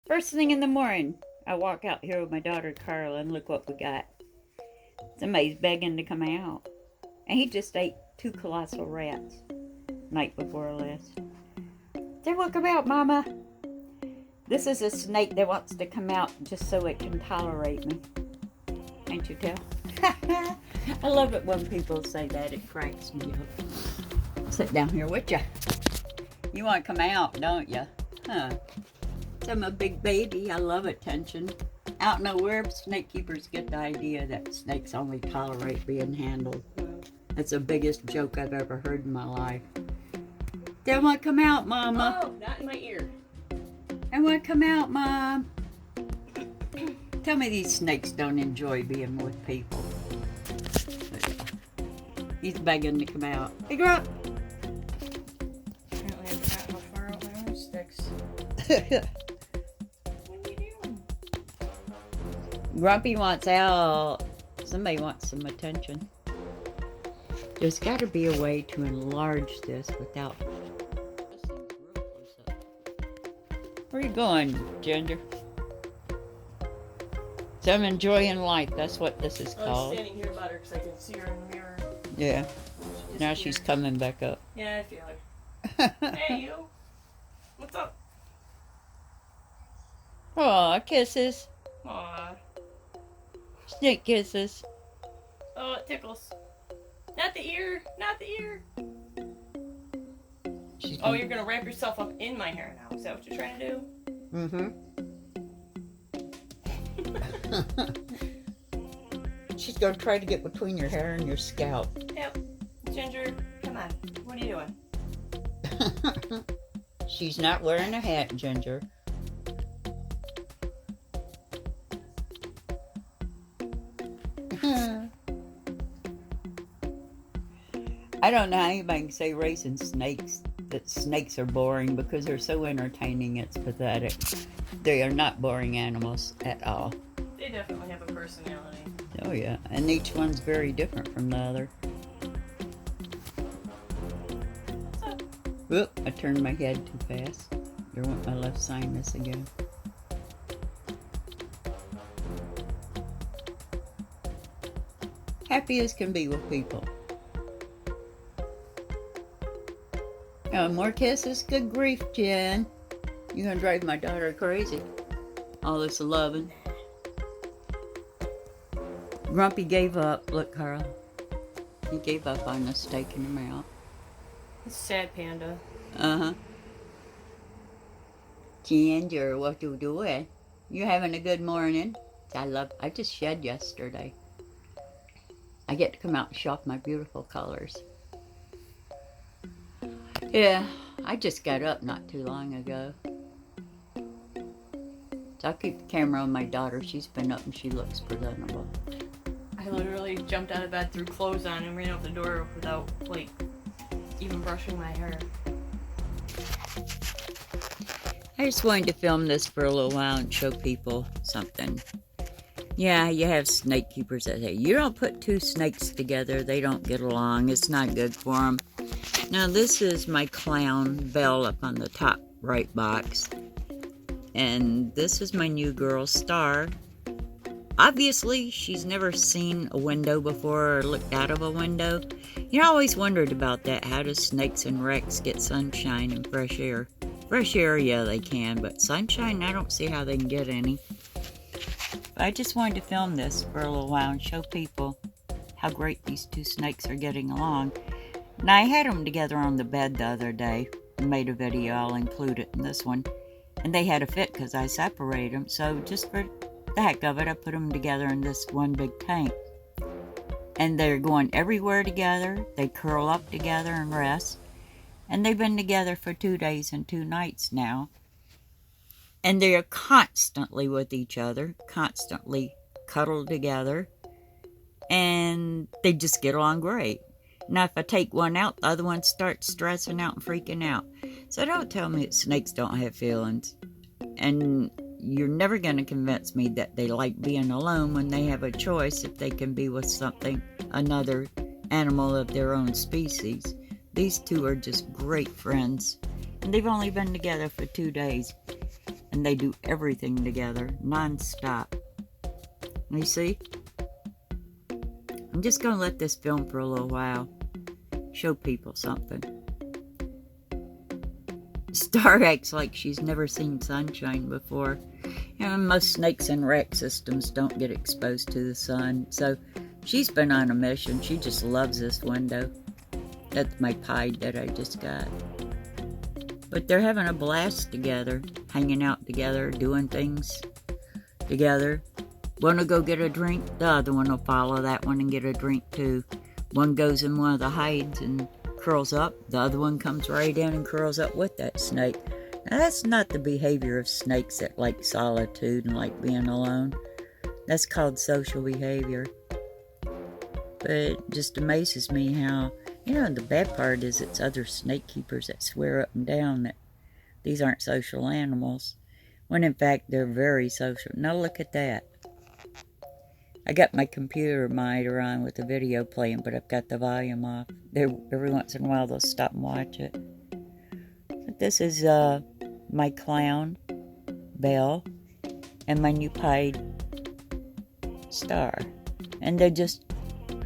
First thing in the morning, I walk out here with my daughter Carla and look what we got. Somebody's begging to come out. And he just ate 2 colossal rats night before last. Say, well, come out, Mama. This is a snake that wants to come out just so it can tolerate me. Can't you tell? I love it when people say that. It cracks me up. Sit down here with ya. You want to come out, don't you? Huh. I'm a big baby. I love attention. I don't know where snake keepers get the idea that snakes only tolerate being handled. That's the biggest joke I've ever heard in my life. They want to come out, Mama. Oh, not in my ear. I want to come out, Mom. Tell me these snakes don't enjoy being with people. He's begging to come out. Hey, girl. Apparently I forgot how far out my own sticks. What are you doing? Grumpy wants out. Somebody wants some attention. There's got to be a way to enlarge this without... Where are you going, Ginger? So I'm enjoying life. That's what this is I was called. standing here about her because I could see her in the mirror. Yeah. She Now she's disappeared. coming back up. Yeah, I feel her. Hey, you. What's up? Aw, kisses. Aw. Snake kisses. Oh, it tickles. Not the ear. Not the ear. She's Oh, you're going to wrap yourself up in my hair now. Is that what you're trying to do? Mm-hmm. She's going to try to get between your hair and your scalp. Yep. Ginger, come on. What are you doing? She's not wearing a hat, Ginger. I don't know how anybody can say raising snakes that snakes are boring because they're so entertaining. It's pathetic. They are not boring animals at all. They definitely have a personality. Oh yeah, and each one's very different from the other. What's up? Whoop, I turned my head too fast. There went my left sinus again. Happy as can be with people. Oh, more kisses? Good grief, Jen. You're gonna drive my daughter crazy. All this loving. Grumpy gave up. Look, Carl. He gave up on us taking him out. It's sad panda. Uh-huh. Ginger, what you doing? You having a good morning? I just shed yesterday. I get to come out and show off my beautiful colors. Yeah, I just got up not too long ago. So I'll keep the camera on my daughter. She's been up and she looks presentable. I literally jumped out of bed, threw clothes on, and ran out the door without, like, even brushing my hair. I just wanted to film this for a little while and show people something. Yeah, you have snake keepers that say, you don't put two snakes together, they don't get along, it's not good for them. Now this is my clown, Belle, up on the top right box. And this is my new girl, Star. Obviously, she's never seen a window before or looked out of a window. You know, I always wondered about that. How do snakes and wrecks get sunshine and fresh air? Fresh air, yeah, they can, but sunshine, I don't see how they can get any. But I just wanted to film this for a little while and show people how great these two snakes are getting along. And I had them together on the bed the other day. I made a video, I'll include it in this one. And they had a fit because I separated them. So just for the heck of it, I put them together in this one big tank. And they're going everywhere together. They curl up together and rest. And they've been together for 2 days and 2 nights now. And they are constantly with each other, constantly cuddled together. And they just get along great. Now, if I take one out, the other one starts stressing out and freaking out. So don't tell me that snakes don't have feelings. And you're never going to convince me that they like being alone when they have a choice if they can be with another animal of their own species. These two are just great friends. And they've only been together for 2 days. and they do everything together, non-stop. You see? I'm just going to let this film for a little while. Show people something. Star acts like she's never seen sunshine before. You know, most snakes and rack systems don't get exposed to the sun, so she's been on a mission. She just loves this window. That's my pied that I just got. But they're having a blast together, hanging out together, doing things together. One will go get a drink, the other one will follow that one and get a drink too. One goes in one of the hides and curls up, the other one comes right in and curls up with that snake. Now that's not the behavior of snakes that like solitude and like being alone. That's called social behavior. But it just amazes me how, you know, the bad part is it's other snake keepers that swear up and down that these aren't social animals, when in fact they're very social. Now look at that. I got my computer monitor on with the video playing, but I've got the volume off. Every once in a while they'll stop and watch it. But this is my clown, Belle, and my new pied Star. And they just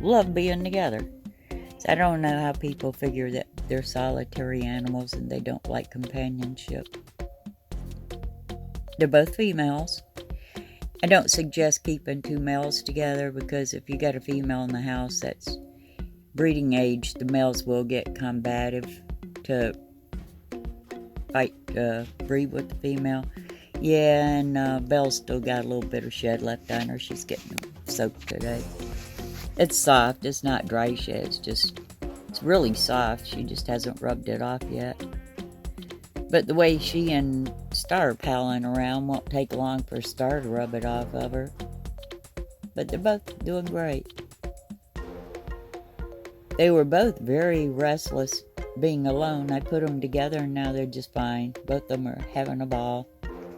love being together. So I don't know how people figure that they're solitary animals and they don't like companionship. They're both females. I don't suggest keeping two males together because if you got a female in the house that's breeding age, the males will get combative to fight breed with the female. Yeah, and Belle's still got a little bit of shed left on her. She's getting soaked today. It's soft. It's not dry shed. It's really soft. She just hasn't rubbed it off yet. But the way she and Star are palling around won't take long for Star to rub it off of her. But they're both doing great. They were both very restless being alone. I put them together and now they're just fine. Both of them are having a ball,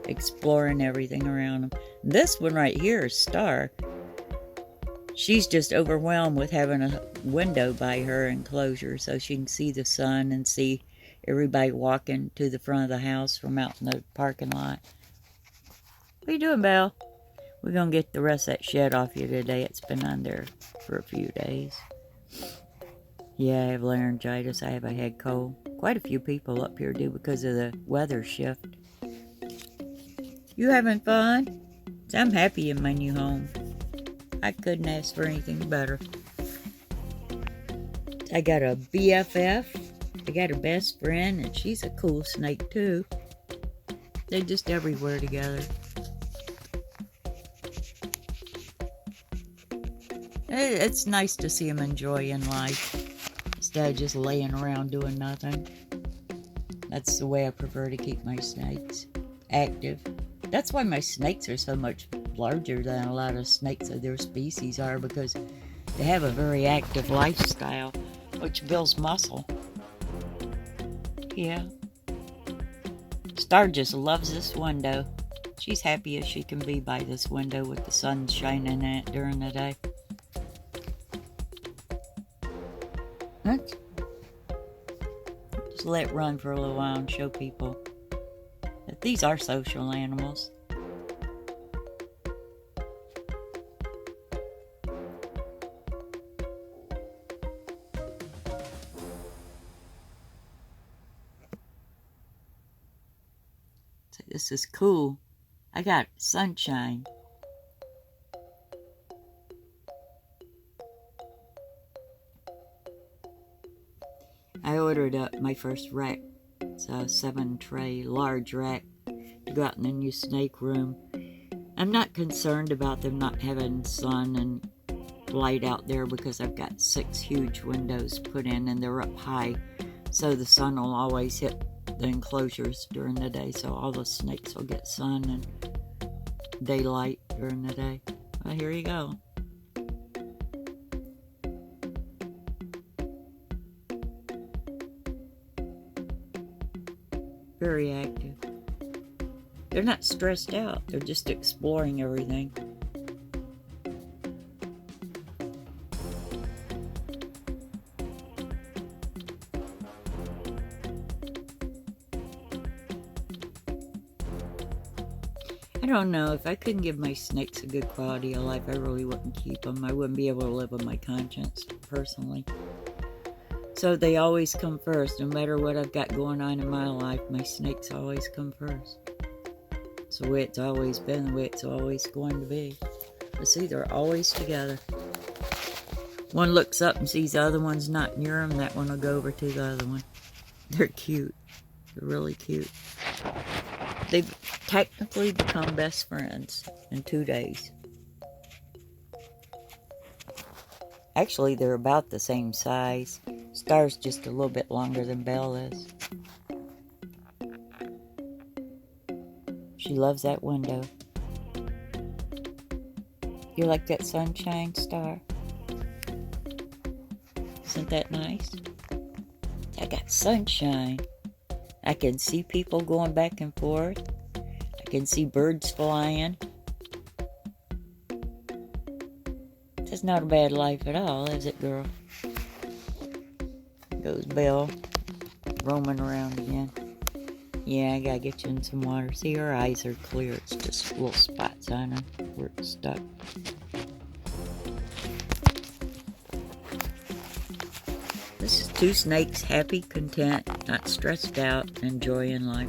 exploring everything around them. This one right here is Star. She's just overwhelmed with having a window by her enclosure so she can see the sun and see everybody walking to the front of the house from out in the parking lot. What are you doing, Belle? We're going to get the rest of that shed off you today. It's been on there for a few days. Yeah, I have laryngitis. I have a head cold. Quite a few people up here do because of the weather shift. You having fun? I'm happy in my new home. I couldn't ask for anything better. I got a BFF. I got a best friend, and she's a cool snake too. They're just everywhere together. It's nice to see them enjoying life instead of just laying around doing nothing. That's the way I prefer to keep my snakes active. That's why my snakes are so much larger than a lot of snakes of their species are, because they have a very active lifestyle, which builds muscle. Yeah. Star just loves this window. She's happy as she can be by this window with the sun shining in it during the day. What? Just let it run for a little while and show people that these are social animals. So this is cool. I got sunshine. I ordered up my first rack. It's a 7-tray large rack to go out in the new snake room. I'm not concerned about them not having sun and light out there because I've got 6 huge windows put in and they're up high, so the sun will always hit the enclosures during the day, so all the snakes will get sun and daylight during the day. Well, here you go. Very active. They're not stressed out. They're just exploring everything. don't know. If I couldn't give my snakes a good quality of life, I really wouldn't keep them. I wouldn't be able to live with my conscience, personally. So they always come first. No matter what I've got going on in my life, my snakes always come first. It's the way it's always been, the way it's always going to be. But see, they're always together. One looks up and sees the other one's not near him, that one will go over to the other one. They're cute. They're really cute. They've technically become best friends in 2 days. Actually, they're about the same size. Star's just a little bit longer than Belle is. She loves that window. You like that sunshine, Star? Isn't that nice? I got sunshine. I can see people going back and forth. I can see birds flying. That's not a bad life at all, is it, girl? Goes Belle, roaming around again. Yeah, I gotta get you in some water. See, her eyes are clear. It's just little spots on her where it's stuck. This is two snakes, happy, content, not stressed out, enjoying life.